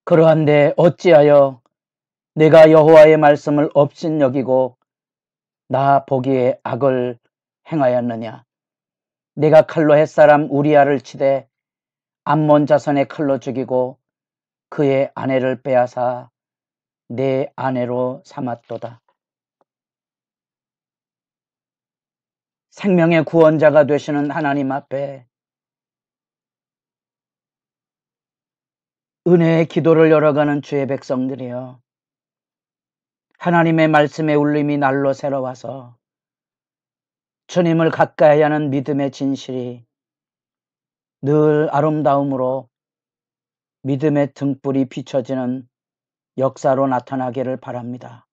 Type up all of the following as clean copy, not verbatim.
그러한데 어찌하여 내가 여호와의 말씀을 업신여기고 나 보기에 악을 행하였느냐. 내가 칼로 햇사람 우리아를 치되 암몬 자손의 칼로 죽이고 그의 아내를 빼앗아 내 아내로 삼았도다. 생명의 구원자가 되시는 하나님 앞에 은혜의 기도를 열어가는 주의 백성들이여, 하나님의 말씀의 울림이 날로 새러와서 주님을 가까이 하는 믿음의 진실이 늘 아름다움으로 믿음의 등불이 비춰지는 역사로 나타나기를 바랍니다.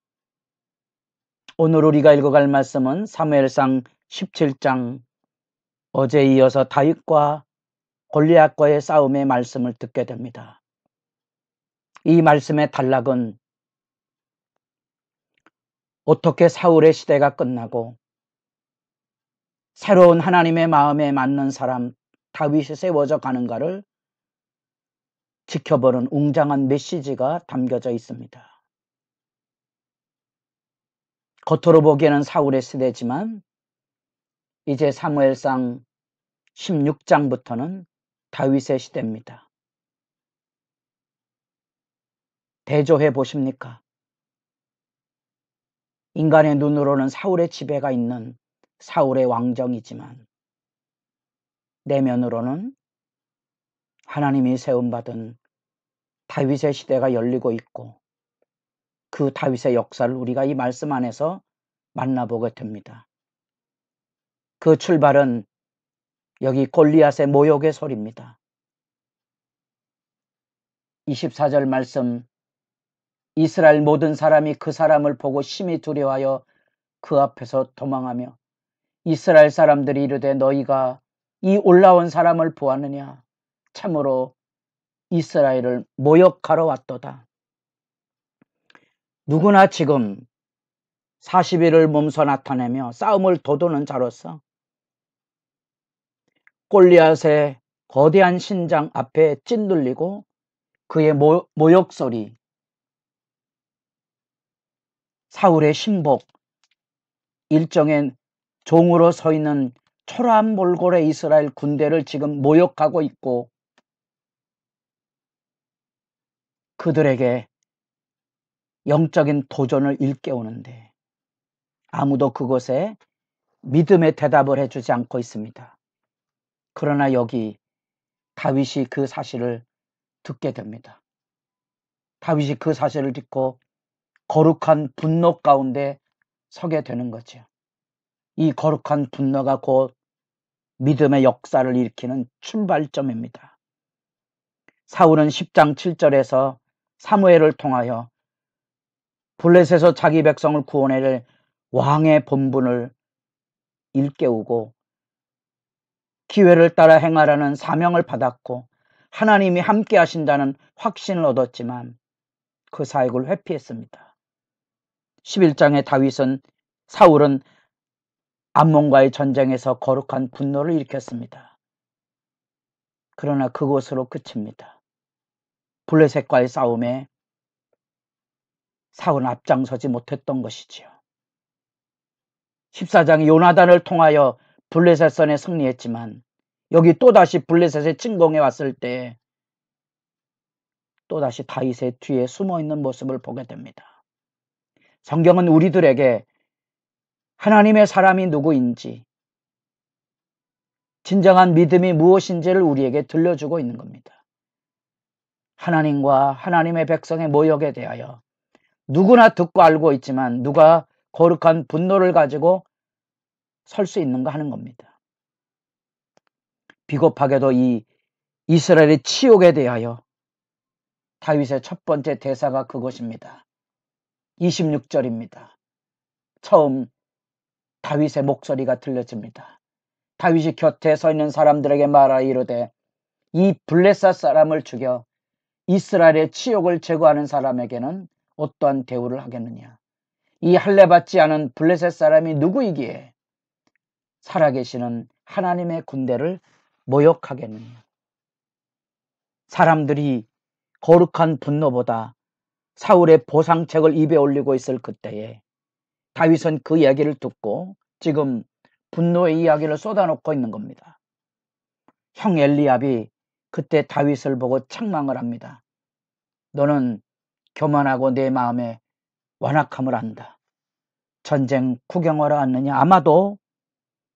오늘 우리가 읽어갈 말씀은 사무엘상 17장, 어제 이어서 다윗과 골리앗과의 싸움의 말씀을 듣게 됩니다. 이 말씀의 단락은 어떻게 사울의 시대가 끝나고 새로운 하나님의 마음에 맞는 사람 다윗이 세워져 가는가를 지켜보는 웅장한 메시지가 담겨져 있습니다. 겉으로 보기에는 사울의 시대지만 이제 사무엘상 16장부터는 다윗의 시대입니다. 대조해 보십니까? 인간의 눈으로는 사울의 지배가 있는 사울의 왕정이지만 내면으로는 하나님이 세움받은 다윗의 시대가 열리고 있고, 그 다윗의 역사를 우리가 이 말씀 안에서 만나보게 됩니다. 그 출발은 여기 골리앗의 모욕의 소리입니다. 24절 말씀, 이스라엘 모든 사람이 그 사람을 보고 심히 두려워하여 그 앞에서 도망하며 이스라엘 사람들이 이르되 너희가 이 올라온 사람을 보았느냐. 참으로 이스라엘을 모욕하러 왔도다. 누구나 지금 40일을 몸소 나타내며 싸움을 도두는 자로서 골리앗의 거대한 신장 앞에 찐들리고 그의 모욕소리, 사울의 신복, 일종의 종으로 서 있는 초라한 몰골의 이스라엘 군대를 지금 모욕하고 있고, 그들에게 영적인 도전을 일깨우는데 아무도 그곳에 믿음의 대답을 해주지 않고 있습니다. 그러나 여기 다윗이 그 사실을 듣게 됩니다. 다윗이 그 사실을 듣고 거룩한 분노 가운데 서게 되는 거죠. 이 거룩한 분노가 곧 믿음의 역사를 일으키는 출발점입니다. 사울은 10장 7절에서 사무엘을 통하여 블레셋에서 자기 백성을 구원해낼 왕의 본분을 일깨우고 기회를 따라 행하라는 사명을 받았고 하나님이 함께 하신다는 확신을 얻었지만 그 사역을 회피했습니다. 11장의 사울은 암몬과의 전쟁에서 거룩한 분노를 일으켰습니다. 그러나 그것으로 그칩니다. 블레셋과의 싸움에 사울은 앞장서지 못했던 것이지요. 14장이 요나단을 통하여 블레셋선에 승리했지만 여기 또다시 블레셋에 침공해 왔을 때 또다시 다윗의 뒤에 숨어있는 모습을 보게 됩니다. 성경은 우리들에게 하나님의 사람이 누구인지, 진정한 믿음이 무엇인지를 우리에게 들려주고 있는 겁니다. 하나님과 하나님의 백성의 모욕에 대하여 누구나 듣고 알고 있지만 누가 거룩한 분노를 가지고 설 수 있는가 하는 겁니다. 비겁하게도 이 이스라엘의 치욕에 대하여 다윗의 첫 번째 대사가 그것입니다. 26절입니다. 처음 다윗의 목소리가 들려집니다. 다윗이 곁에 서 있는 사람들에게 말하여 이르되 이 블레셋 사람을 죽여 이스라엘의 치욕을 제거하는 사람에게는 어떠한 대우를 하겠느냐. 이 할례받지 않은 블레셋 사람이 누구이기에 살아계시는 하나님의 군대를 모욕하겠느냐. 사람들이 거룩한 분노보다 사울의 보상책을 입에 올리고 있을 그때에 다윗은 그 이야기를 듣고 지금 분노의 이야기를 쏟아놓고 있는 겁니다. 형 엘리압이 그때 다윗을 보고 책망을 합니다. 너는 교만하고 내 마음에 완악함을 안다. 전쟁 구경하러 왔느냐? 아마도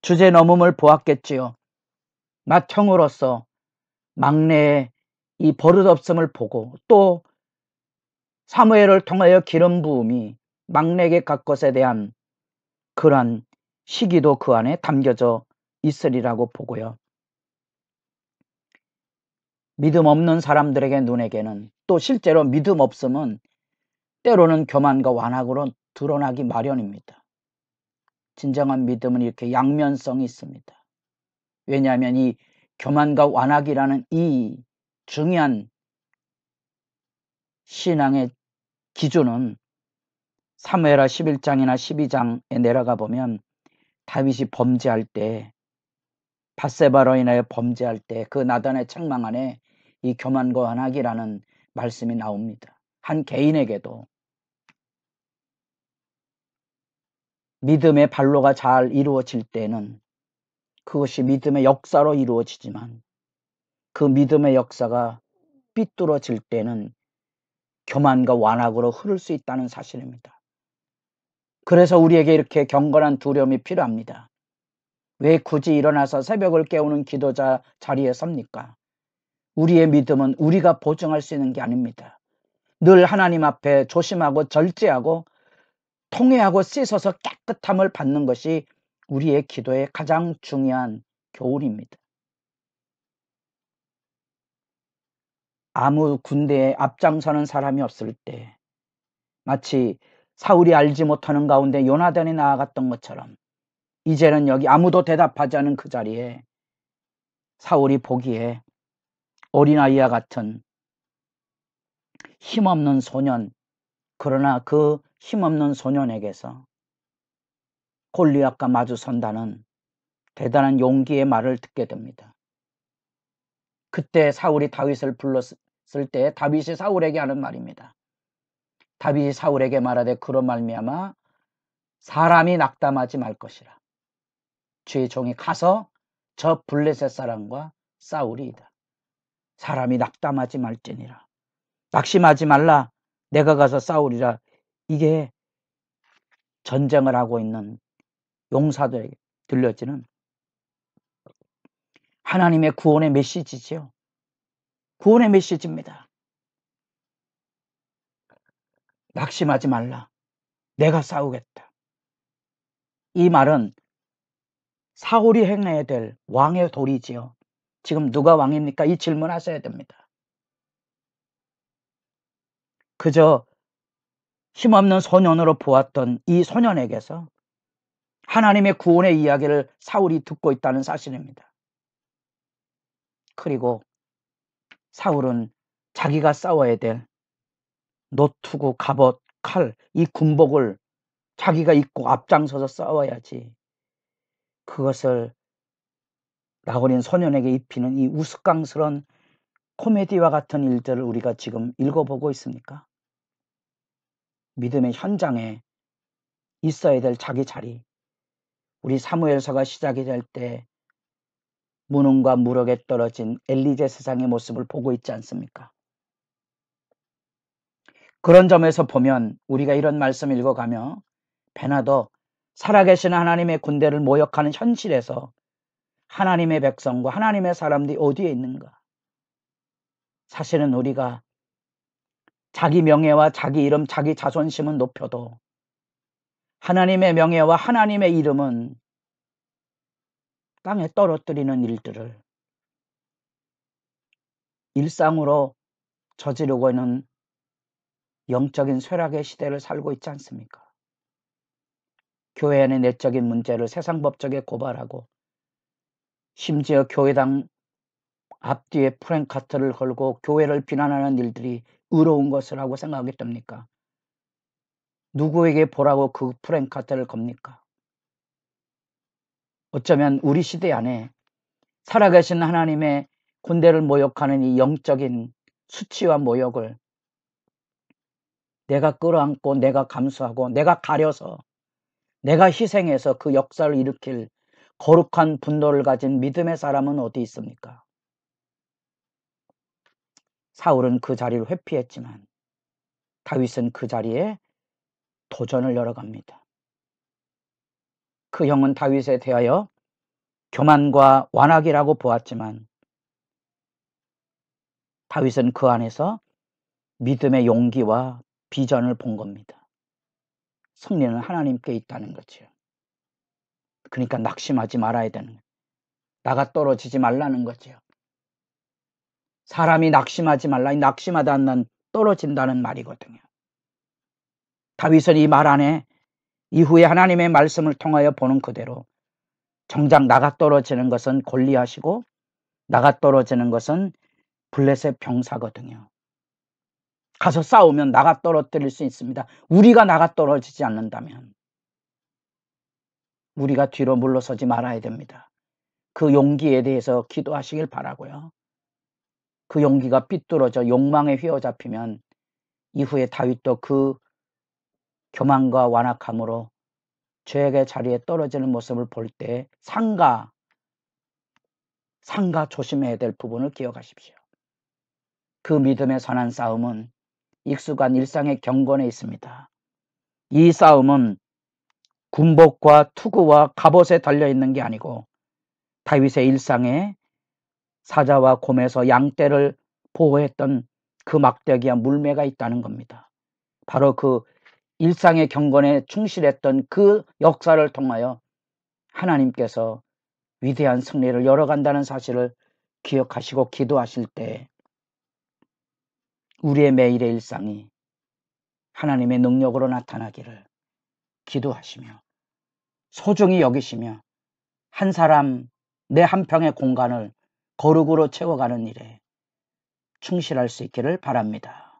주제 넘음을 보았겠지요. 맏 형으로서 막내의 이 버릇없음을 보고 또 사무엘을 통하여 기름 부음이 막내에게 갈 것에 대한 그러한 시기도 그 안에 담겨져 있으리라고 보고요. 믿음 없는 사람들에게 눈에게는 또 실제로 믿음 없음은 때로는 교만과 완악으로 드러나기 마련입니다. 진정한 믿음은 이렇게 양면성이 있습니다. 왜냐하면 이 교만과 완악이라는 이 중요한 신앙의 기준은 사무엘하 11장이나 12장에 내려가 보면 다윗이 범죄할 때 밧세바로 인하여 범죄할 때 그 나단의 책망 안에 이 교만과 완악이라는 말씀이 나옵니다. 한 개인에게도 믿음의 발로가 잘 이루어질 때는 그것이 믿음의 역사로 이루어지지만 그 믿음의 역사가 삐뚤어질 때는 교만과 완악으로 흐를 수 있다는 사실입니다. 그래서 우리에게 이렇게 경건한 두려움이 필요합니다. 왜 굳이 일어나서 새벽을 깨우는 기도자 자리에 섭니까? 우리의 믿음은 우리가 보증할 수 있는 게 아닙니다. 늘 하나님 앞에 조심하고 절제하고 통회하고 씻어서 깨끗함을 받는 것이 우리의 기도의 가장 중요한 교훈입니다. 아무 군대에 앞장서는 사람이 없을 때 마치 사울이 알지 못하는 가운데 요나단이 나아갔던 것처럼 이제는 여기 아무도 대답하지 않은 그 자리에 사울이 보기에 어린아이와 같은 힘없는 소년, 그러나 그 힘없는 소년에게서 골리앗과 마주 선다는 대단한 용기의 말을 듣게 됩니다. 그때 사울이 다윗을 불렀을 때 다윗이 사울에게 하는 말입니다. 다윗이 사울에게 말하되 그로 말미암아 사람이 낙담하지 말 것이라. 주의 종이 가서 저 블레셋 사람과 싸우리이다. 사람이 낙담하지 말지니라. 낙심하지 말라. 내가 가서 싸우리라. 이게 전쟁을 하고 있는 용사들에게 들려지는 하나님의 구원의 메시지지요. 구원의 메시지입니다. 낙심하지 말라. 내가 싸우겠다. 이 말은 사울이 행해야 될 왕의 도리지요. 지금 누가 왕입니까? 이 질문하셔야 됩니다. 그저 힘없는 소년으로 보았던 이 소년에게서 하나님의 구원의 이야기를 사울이 듣고 있다는 사실입니다. 그리고 사울은 자기가 싸워야 될 노투구, 갑옷, 칼, 이 군복을 자기가 입고 앞장서서 싸워야지. 그것을 나어린 소년에게 입히는 이 우스꽝스러운 코미디와 같은 일들을 우리가 지금 읽어보고 있습니까? 믿음의 현장에 있어야 될 자기 자리. 우리 사무엘서가 시작이 될 때 무능과 무력에 떨어진 엘리제 세상의 모습을 보고 있지 않습니까? 그런 점에서 보면 우리가 이런 말씀 읽어가며 베나더 살아계신 하나님의 군대를 모욕하는 현실에서 하나님의 백성과 하나님의 사람들이 어디에 있는가? 사실은 우리가 자기 명예와 자기 이름, 자기 자존심은 높여도 하나님의 명예와 하나님의 이름은 땅에 떨어뜨리는 일들을 일상으로 저지르고 있는 영적인 쇠락의 시대를 살고 있지 않습니까? 교회 안의 내적인 문제를 세상 법적에 고발하고 심지어 교회당 앞뒤에 프랭카트를 걸고 교회를 비난하는 일들이 의로운 것이라고 생각하겠답니까? 누구에게 보라고 그 프랭카트를 겁니까? 어쩌면 우리 시대 안에 살아계신 하나님의 군대를 모욕하는 이 영적인 수치와 모욕을 내가 끌어안고 내가 감수하고 내가 가려서 내가 희생해서 그 역사를 일으킬 거룩한 분노를 가진 믿음의 사람은 어디 있습니까? 사울은 그 자리를 회피했지만 다윗은 그 자리에 도전을 열어갑니다. 그 형은 다윗에 대하여 교만과 완악이라고 보았지만 다윗은 그 안에서 믿음의 용기와 비전을 본 겁니다. 승리는 하나님께 있다는 거죠. 그러니까 낙심하지 말아야 되는 거예요. 나가 떨어지지 말라는 거죠. 사람이 낙심하지 말라. 낙심하다 하면 떨어진다는 말이거든요. 다윗은 이 말 안에 이후에 하나님의 말씀을 통하여 보는 그대로 정작 나가 떨어지는 것은 골리앗이고 나가 떨어지는 것은 블레셋 병사거든요. 가서 싸우면 나가 떨어뜨릴 수 있습니다. 우리가 나가 떨어지지 않는다면 우리가 뒤로 물러서지 말아야 됩니다. 그 용기에 대해서 기도하시길 바라고요. 그 용기가 삐뚤어져 욕망에 휘어잡히면 이후에 다윗도 그 교만과 완악함으로 죄의 자리에 떨어지는 모습을 볼 때 상가 조심해야 될 부분을 기억하십시오. 그 믿음의 선한 싸움은 익숙한 일상의 경건에 있습니다. 이 싸움은 군복과 투구와 갑옷에 달려있는 게 아니고 다윗의 일상에 사자와 곰에서 양떼를 보호했던 그 막대기와 물매가 있다는 겁니다. 바로 그 일상의 경건에 충실했던 그 역사를 통하여 하나님께서 위대한 승리를 열어간다는 사실을 기억하시고 기도하실 때 우리의 매일의 일상이 하나님의 능력으로 나타나기를 기도하시며 소중히 여기시며 한 사람 내 한 평의 공간을 거룩으로 채워가는 일에 충실할 수 있기를 바랍니다.